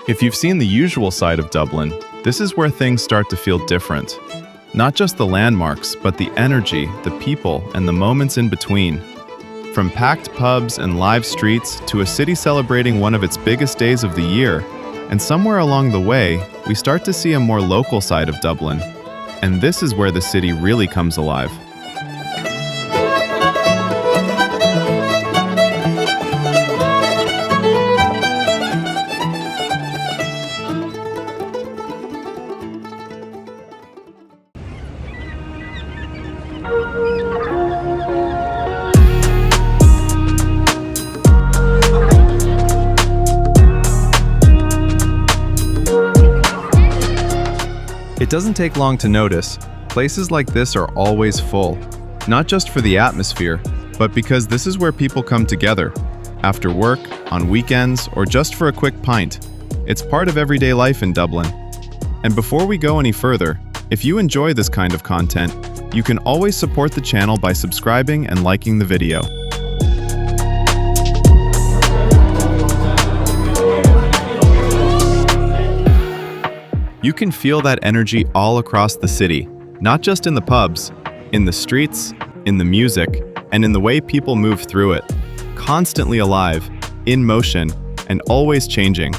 If you've seen the usual side of Dublin, this is where things start to feel different. Not just the landmarks, but the energy, the people, and the moments in between. From packed pubs and live streets to a city celebrating one of its biggest days of the year, and somewhere along the way, we start to see a more local side of Dublin. And this is where the city really comes alive. It doesn't take long to notice, places like this are always full, not just for the atmosphere, but because this is where people come together, after work, on weekends, or just for a quick pint. It's part of everyday life in Dublin. And before we go any further, if you enjoy this kind of content, you can always support the channel by subscribing and liking the video. You can feel that energy all across the city, not just in the pubs, in the streets, in the music, and in the way people move through it. Constantly alive, in motion, and always changing.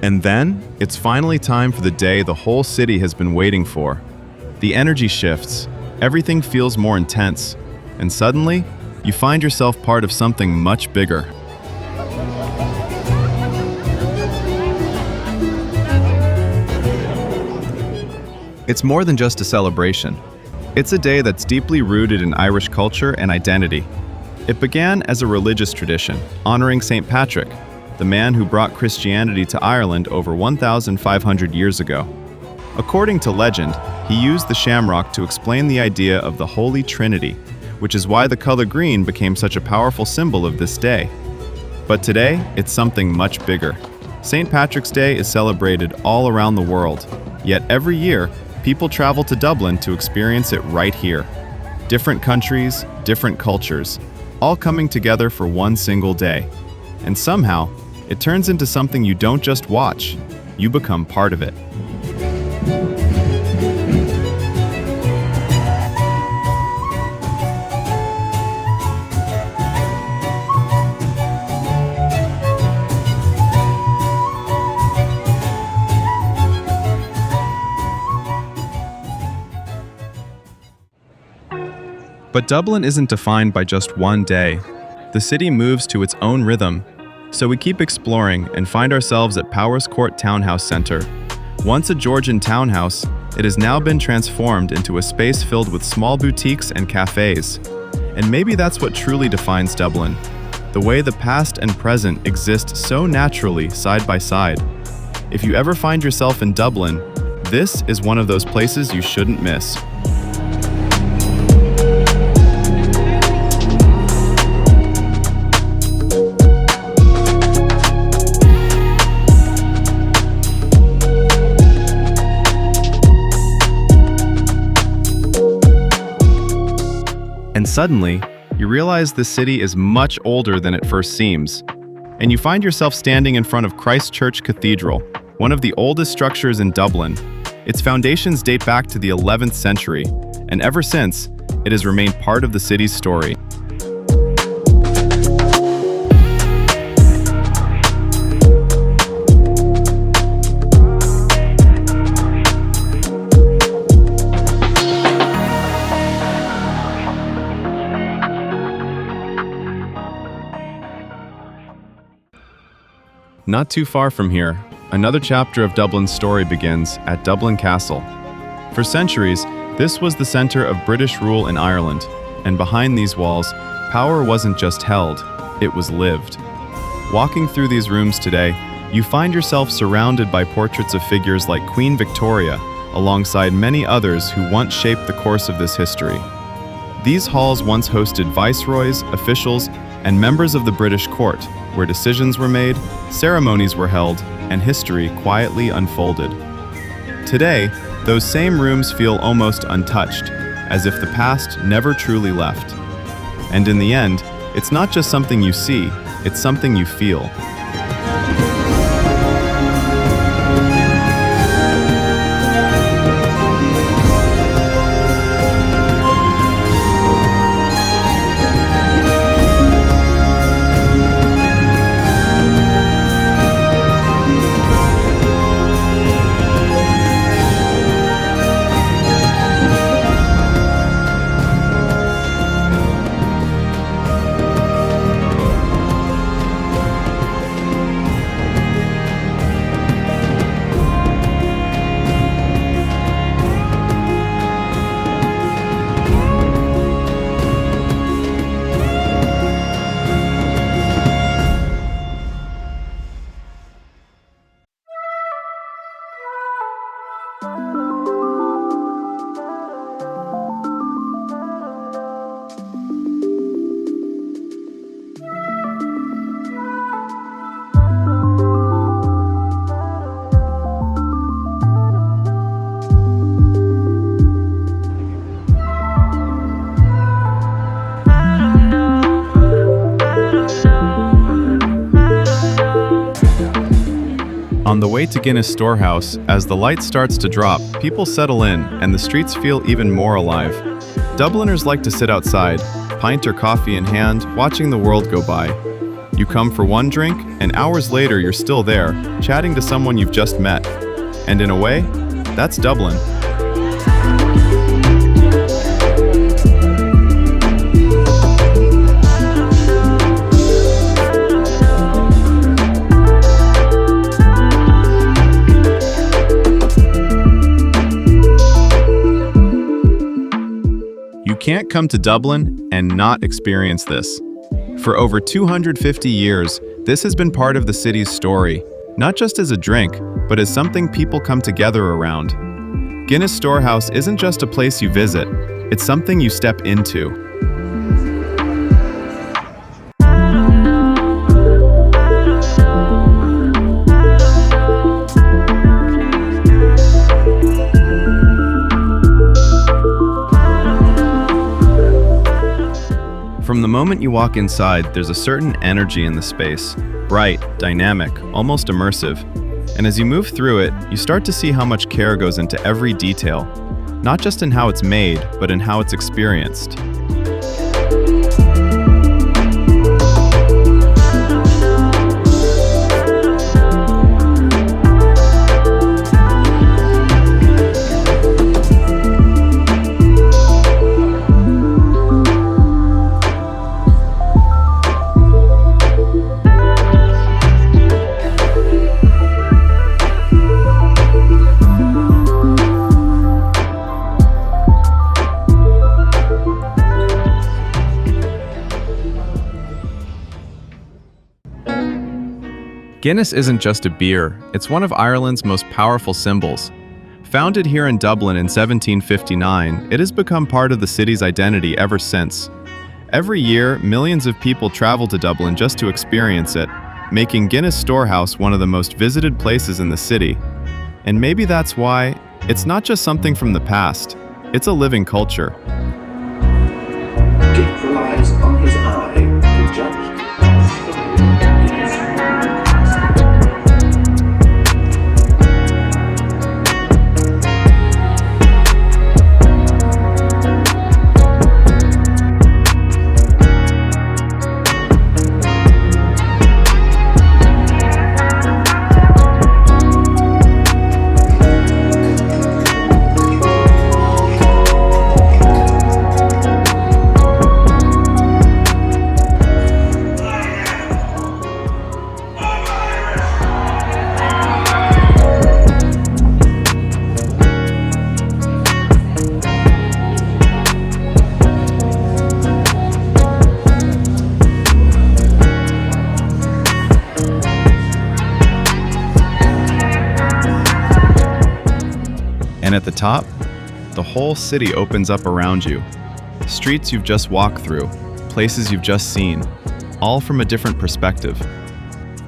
And then, it's finally time for the day the whole city has been waiting for. The energy shifts, everything feels more intense, and suddenly, you find yourself part of something much bigger. It's more than just a celebration. It's a day that's deeply rooted in Irish culture and identity. It began as a religious tradition, honoring St.Patrick, the man who brought Christianity to Ireland over 1,500 years ago. According to legend, he used the shamrock to explain the idea of the Holy Trinity, which is why the color green became such a powerful symbol of this day. But today, it's something much bigger. St. Patrick's Day is celebrated all around the world, yet every year, people travel to Dublin to experience it right here. Different countries, different cultures, all coming together for one single day. And somehow, it turns into something you don't just watch, you become part of it. But Dublin isn't defined by just one day. The city moves to its own rhythm. So we keep exploring and find ourselves at Powers Court Townhouse Centre. Once a Georgian townhouse, it has now been transformed into a space filled with small boutiques and cafes. And maybe that's what truly defines Dublin, the way the past and present exist so naturally side by side. If you ever find yourself in Dublin, this is one of those places you shouldn't miss. And suddenly, you realize the city is much older than it first seems. And you find yourself standing in front of Church Cathedral, one of the oldest structures in Dublin. Its foundations date back to the 11th century, and ever since, it has remained part of the city's story. Not too far from here, another chapter of Dublin's story begins at Dublin Castle. For centuries, this was the center of British rule in Ireland, and behind these walls, power wasn't just held, it was lived. Walking through these rooms today, you find yourself surrounded by portraits of figures like Queen Victoria, alongside many others who once shaped the course of this history. These halls once hosted viceroys, officials, and members of the British court, where decisions were made, ceremonies were held, and history quietly unfolded. Today, those same rooms feel almost untouched, as if the past never truly left. And in the end, it's not just something you see, it's something you feel. On the way to Guinness Storehouse, as the light starts to drop, people settle in and the streets feel even more alive. Dubliners like to sit outside, pint or coffee in hand, watching the world go by. You come for one drink, and hours later you're still there, chatting to someone you've just met. And in a way, that's Dublin. You can't come to Dublin and not experience this. For over 250 years, this has been part of the city's story, not just as a drink, but as something people come together around. Guinness Storehouse isn't just a place you visit, it's something you step into. From the moment you walk inside, there's a certain energy in the space, bright, dynamic, almost immersive. And as you move through it, you start to see how much care goes into every detail, not just in how it's made, but in how it's experienced. Guinness isn't just a beer, it's one of Ireland's most powerful symbols. Founded here in Dublin in 1759, it has become part of the city's identity ever since. Every year, millions of people travel to Dublin just to experience it, making Guinness Storehouse one of the most visited places in the city. And maybe that's why it's not just something from the past, it's a living culture. Dick relies on his eye to judge. And at the top, the whole city opens up around you. Streets you've just walked through, places you've just seen, all from a different perspective.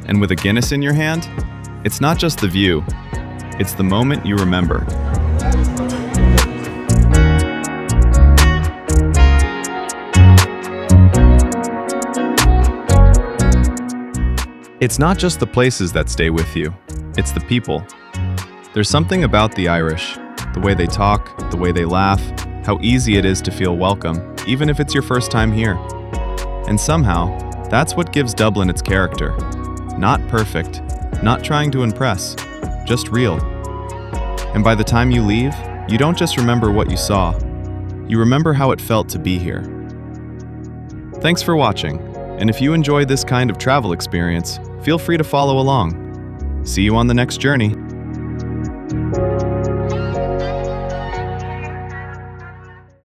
And with a Guinness in your hand, it's not just the view, it's the moment you remember. It's not just the places that stay with you, it's the people. There's something about the Irish, the way they talk, the way they laugh, how easy it is to feel welcome, even if it's your first time here. And somehow, that's what gives Dublin its character. Not perfect, not trying to impress, just real. And by the time you leave, you don't just remember what you saw, you remember how it felt to be here. Thanks for watching, and if you enjoy this kind of travel experience, feel free to follow along. See you on the next journey.